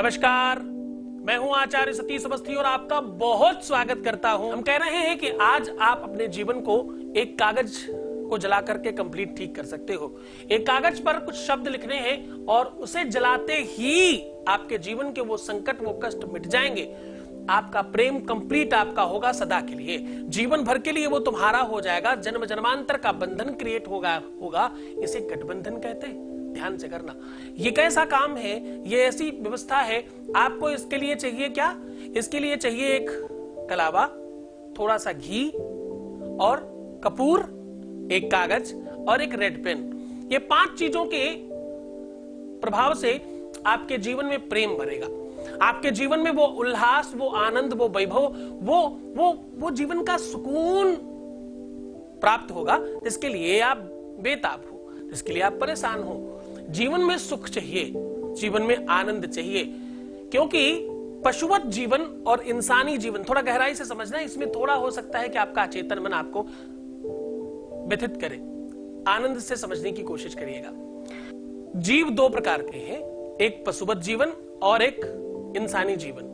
नमस्कार, मैं हूं आचार्य सतीश अवस्थी और आपका बहुत स्वागत करता हूं। हम कह रहे हैं कि आज आप अपने जीवन को एक कागज को जला करके कंप्लीट ठीक कर सकते हो। एक कागज पर कुछ शब्द लिखने हैं और उसे जलाते ही आपके जीवन के वो संकट, वो कष्ट मिट जाएंगे। आपका प्रेम कंप्लीट आपका होगा सदा के लिए, जीवन भर के लिए वो तुम्हारा हो जाएगा। जन्म जन्मांतर का बंधन क्रिएट होगा। इसे गठबंधन कहते हैं। ध्यान से करना, ये कैसा काम है, ये ऐसी व्यवस्था है। आपको इसके लिए चाहिए क्या? इसके लिए चाहिए एक कलावा, थोड़ा सा घी और कपूर, एक कागज और एक रेड पेन। ये 5 चीजों के प्रभाव से आपके जीवन में प्रेम भरेगा। आपके जीवन में वो उल्लास, वो आनंद, वो वैभव, वो जीवन का सुकून प्राप्त होगा जिसके लिए आप बेताब हो, जिसके लिए आप परेशान हो। जीवन में सुख चाहिए, जीवन में आनंद चाहिए, क्योंकि पशुवत जीवन और इंसानी जीवन, थोड़ा गहराई से समझना, इसमें थोड़ा हो सकता है कि आपका अचेतन मन आपको व्यथित करे। आनंद से समझने की कोशिश करिएगा। जीव 2 प्रकार के हैं, एक पशुवत जीवन और एक इंसानी जीवन।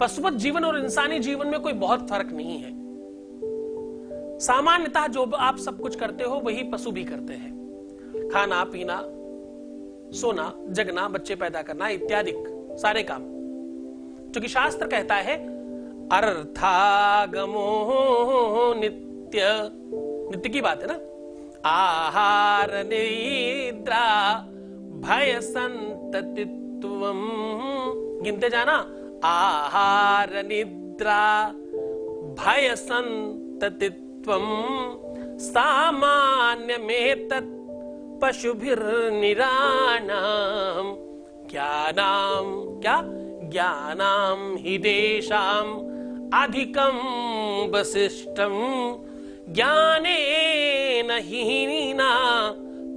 पशुवत जीवन और इंसानी जीवन में कोई बहुत फर्क नहीं है। सामान्यतः जो आप सब कुछ करते हो वही पशु भी करते हैं। खाना पीना, सोना, जगना, बच्चे पैदा करना इत्यादि सारे काम, क्योंकि शास्त्र कहता है अर्थागमो नित्य, नित्य की बात है ना। आहार निद्रा भय संततित्वम, गिनते जाना, आहार निद्रा भय संततित्वम सामान्य में तत् पशुभिर्निराणाम ज्ञानाम, क्या ज्ञानाम हि देशाम अधिकम वसिष्ठम ज्ञानेन हीना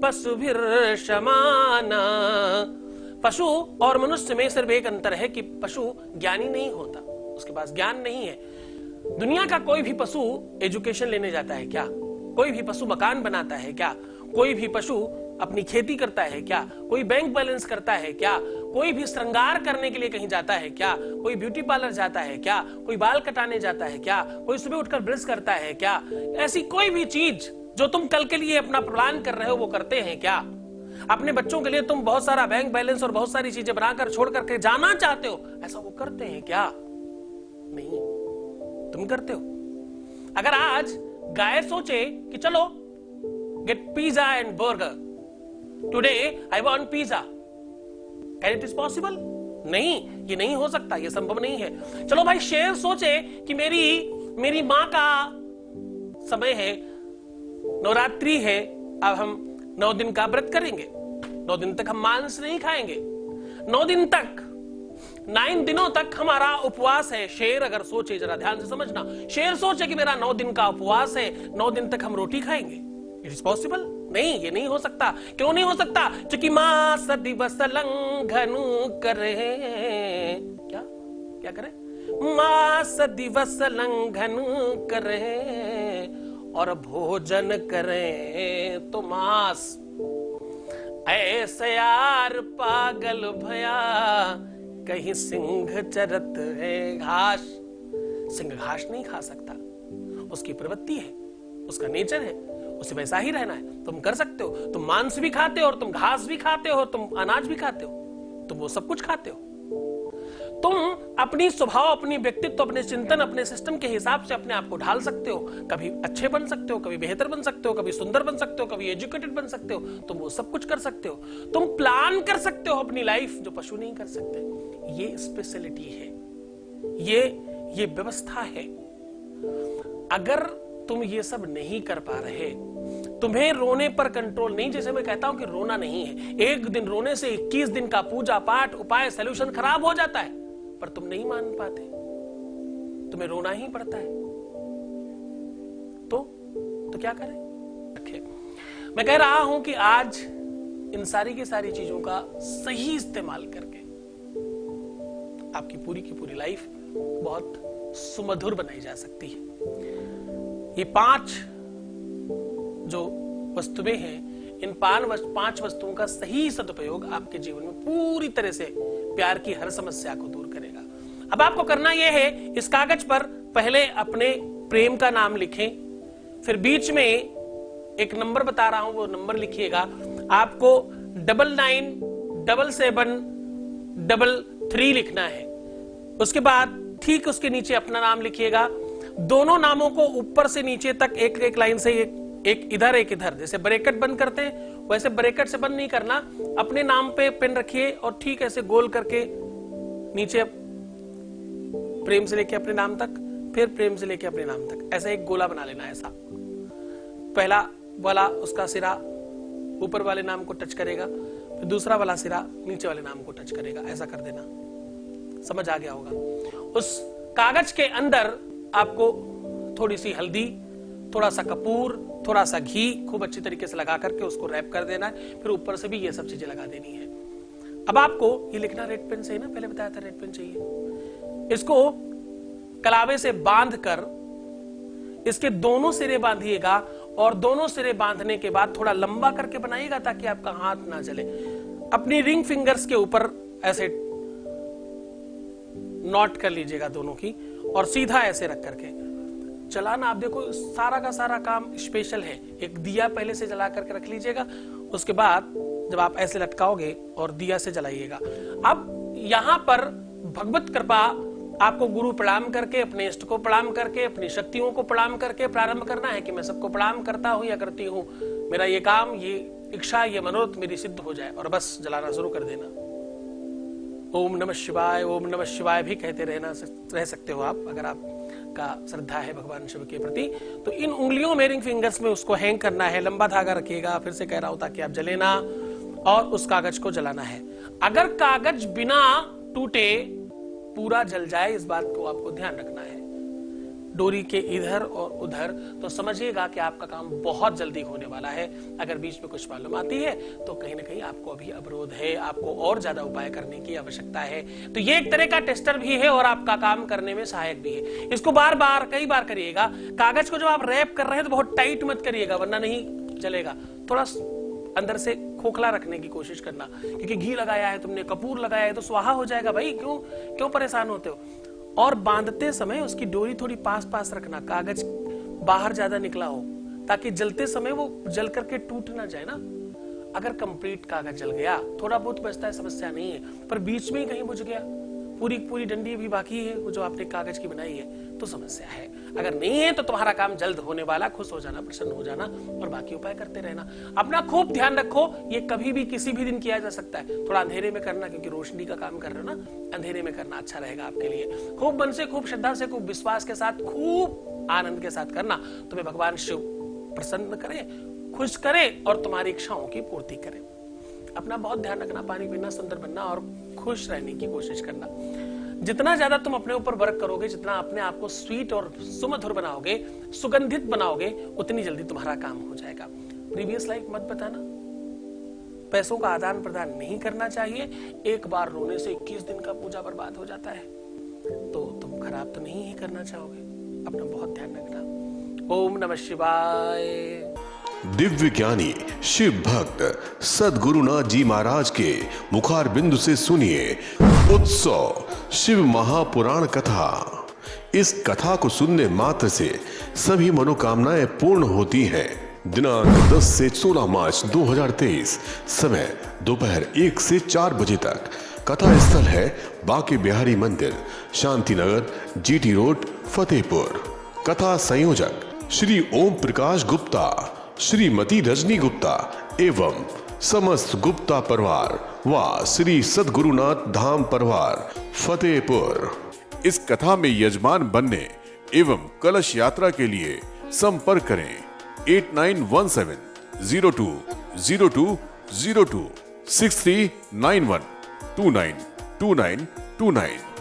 पशुभिर्शमाना। पशु और मनुष्य में सिर्फ एक अंतर है कि पशु ज्ञानी नहीं होता, उसके पास ज्ञान नहीं है। दुनिया का कोई भी पशु एजुकेशन लेने जाता है क्या? कोई भी पशु मकान बनाता है क्या? कोई भी पशु अपनी खेती करता है क्या? कोई बैंक बैलेंस करता है क्या? कोई भी श्रृंगार करने के लिए कहीं जाता है क्या? कोई ब्यूटी पार्लर जाता है क्या? कोई बाल कटाने जाता है क्या? कोई सुबह उठकर ब्रश करता है क्या? ऐसी कोई भी चीज जो तुम कल के लिए अपना प्लान कर रहे हो वो करते हैं क्या? अपने बच्चों के लिए तुम बहुत सारा बैंक बैलेंस और बहुत सारी चीजें बनाकर छोड़ करके जाना चाहते हो, ऐसा वो करते हैं क्या? नहीं, तुम करते हो। अगर आज गाय सोचे कि चलो get pizza and burger, today I want pizza, can it is possible? नहीं, ये नहीं हो सकता, ये संभव नहीं है। चलो भाई, शेर सोचे कि मेरी मां का समय है, नवरात्रि है, अब हम 9 दिन का व्रत करेंगे, 9 दिन तक हम मांस नहीं खाएंगे, 9 दिन तक, 9 दिनों तक हमारा उपवास है। शेर अगर सोचे, जरा ध्यान से समझना, शेर सोचे कि मेरा 9 दिन का उपवास है, 9 दिन तक हम रोटी खाएंगे, इट इज पॉसिबल? नहीं, ये नहीं हो सकता। क्यों नहीं हो सकता? क्योंकि मास दिवस लंघनु करे, क्या क्या करे? मास दिवस लंघनु करे और भोजन करें तो मांस। ऐसे यार पागल भया कहीं सिंह चरत है घास। सिंह घास नहीं खा सकता, उसकी प्रवृत्ति है, उसका नेचर है, उसे वैसा ही रहना है। तुम कर सकते हो, तुम मांस भी खाते हो और तुम घास भी खाते हो, तुम अनाज भी खाते हो, तुम वो सब कुछ खाते हो। तुम अपनी स्वभाव, अपनी व्यक्तित्व, अपने चिंतन, अपने सिस्टम के हिसाब से अपने आप को ढाल सकते हो। कभी अच्छे बन सकते हो, कभी बेहतर बन सकते हो, कभी सुंदर बन सकते हो, कभी एजुकेटेड बन सकते हो। तुम वो सब कुछ कर सकते हो। तुम प्लान कर सकते हो अपनी लाइफ, जो पशु नहीं कर सकते। ये स्पेशलिटी है, ये व्यवस्था है। अगर तुम ये सब नहीं कर पा रहे, तुम्हें रोने पर कंट्रोल नहीं, जैसे मैं कहता हूं कि रोना नहीं है, एक दिन रोने से 21 दिन का पूजा पाठ उपाय सॉल्यूशन खराब हो जाता है, पर तुम नहीं मान पाते, तुम्हें रोना ही पड़ता है। तो क्या करें? मैं कह रहा हूं कि आज इन सारी की सारी चीजों का सही इस्तेमाल करके आपकी पूरी की पूरी लाइफ बहुत सुमधुर बनाई जा सकती है। ये 5 जो वस्तुएं हैं, इन 5 वस्तुओं का सही सदुपयोग आपके जीवन में पूरी तरह से प्यार की हर समस्या को दूर करेगा। अब आपको करना यह है, इस कागज पर पहले अपने प्रेम का नाम लिखें, फिर बीच में एक नंबर बता रहा हूं, वो नंबर लिखिएगा। आपको 997733 लिखना है। उसके बाद ठीक उसके नीचे अपना नाम लिखिएगा। दोनों नामों को ऊपर से नीचे तक एक एक लाइन से एक इधर एक इधर, जैसे ब्रैकेट बंद करते हैं वैसे ब्रैकेट से बंद नहीं करना। अपने नाम पे पेन रखिए और ठीक ऐसे गोल करके नीचे प्रेम से लेके अपने नाम तक, फिर प्रेम से लेके अपने नाम तक, ऐसा एक गोला बना लेना। ऐसा पहला वाला उसका सिरा ऊपर वाले नाम को टच करेगा, फिर दूसरा वाला सिरा नीचे वाले नाम को टच करेगा। ऐसा कर देना, समझ आ गया होगा। उस कागज के अंदर आपको थोड़ी सी हल्दी, थोड़ा सा कपूर, थोड़ा सा घी खूब अच्छी तरीके से लगा करके उसको रैप कर देना है। फिर ऊपर से भी ये सब चीजें लगा देनी है। अब आपको ये लिखना रेड पेन से ही ना, पहले बताया था रेड पेन चाहिए। इसको कलावे से बांध कर इसके दोनों सिरे बांधिएगा और दोनों सिरे बांधने के बाद थोड़ा लंबा करके बनाइएगा ताकि आपका हाथ ना जले। अपनी रिंग फिंगर्स के ऊपर ऐसे नॉट कर लीजिएगा दोनों की और सीधा ऐसे रख करके चलाना। आप देखो सारा का सारा काम स्पेशल है। एक दिया पहले से जला करके रख लीजिएगा, उसके बाद जब आप ऐसे लटकाओगे और दिया से जलाइएगा। अब यहां पर भगवत कृपा आपको गुरु प्रणाम करके, अपने इष्ट को प्रणाम करके, अपनी शक्तियों को प्रणाम करके प्रारंभ करना है कि मैं सबको प्रणाम करता हूं या करती हूं, मेरा ये काम, ये इच्छा, ये मनोरथ मेरी सिद्ध हो जाए, और बस जलाना शुरू कर देना। ओम नमः शिवाय, ओम नमः शिवाय भी कहते रह सकते हो आप, अगर आप का श्रद्धा है भगवान शिव के प्रति। तो इन उंगलियों में, रिंग फिंगर्स में उसको हैंग करना है। लंबा धागा रखिएगा, फिर से कह रहा हूं, ताकि आप जले ना, और उस कागज को जलाना है। अगर कागज बिना टूटे पूरा जल जाए, इस बात को आपको ध्यान रखना है, डोरी के इधर और उधर, तो समझिएगा कि आपका काम बहुत जल्दी होने वाला है। अगर बीच में कुछ प्रॉब्लम आती है तो कहीं ना कहीं आपको अभी अवरोध है, आपको और ज्यादा उपाय करने की आवश्यकता है। तो ये एक तरह का टेस्टर भी है और आपका काम करने में सहायक भी है। इसको बार बार कई बार करिएगा। कागज को जब आप रैप कर रहे हैं तो बहुत टाइट मत करिएगा, वरना नहीं चलेगा। थोड़ा अंदर से खोखला रखने की कोशिश करना, क्योंकि घी लगाया है तुमने, कपूर लगाया है, तो स्वाहा हो जाएगा भाई। क्यों परेशान होते हो। और बांधते समय उसकी डोरी थोड़ी पास पास रखना, कागज बाहर ज्यादा निकला हो, ताकि जलते समय वो जल करके टूट ना जाए ना। अगर कंप्लीट कागज जल गया, थोड़ा बहुत बचता है, समस्या नहीं है, पर बीच में ही कहीं बुझ गया, पूरी डंडी भी बाकी है वो जो आपने कागज की बनाई है, तो समस्या है। अगर नहीं है तो तुम्हारा काम जल्द होने वाला। खुश हो जाना, प्रसन्न हो जाना, और बाकी उपाय करते रहना। अपना खूब ध्यान रखो। ये कभी भी किसी भी दिन किया जा सकता है। थोड़ा अंधेरे में करना, क्योंकि रोशनी का काम कर रहे हो ना, अंधेरे में करना अच्छा रहेगा आपके लिए। खूब मन से, खूब श्रद्धा से, खूब विश्वास के साथ, खूब आनंद के साथ करना। तुम्हें भगवान शिव प्रसन्न करे, खुश करे और तुम्हारी इच्छाओं की पूर्ति करे। अपना बहुत ध्यान रखना, पानी पीना, सुंदर बनना और खुश रहने की कोशिश करना। जितना ज्यादा तुम अपने ऊपर वर्क करोगे, जितना अपने आप को स्वीट और सुमधुर बनाओगे, सुगंधित बनाओगे, उतनी जल्दी तुम्हारा काम हो जाएगा। प्रीवियस लाइफ मत बताना। पैसों का आदान प्रदान नहीं करना चाहिए। एक बार रोने से 21 दिन का पूजा बर्बाद हो जाता है, तो तुम खराब तो नहीं ही करना चाहोगे। अपना बहुत ध्यान रखना। ओम नमः शिवाय। दिव्य ज्ञानी शिव भक्त सद्गुरुनाथ जी महाराज के मुखार बिंदु से सुनिए उत्सव शिव महापुराण कथा। इस कथा को सुनने मात्र से सभी मनोकामनाएं पूर्ण होती हैं। दिनांक 10 से 16 मार्च 2023, समय दोपहर 1 से 4 बजे तक। कथा स्थल है बांके बिहारी मंदिर, शांति नगर, जीटी रोड, फतेहपुर। कथा संयोजक श्री ओम प्रकाश गुप्ता, श्रीमती रजनी गुप्ता एवं समस्त गुप्ता परिवार व श्री सद्गुरुनाथ धाम परिवार फतेहपुर। इस कथा में यजमान बनने एवं कलश यात्रा के लिए संपर्क करें 8917020202 6391292929।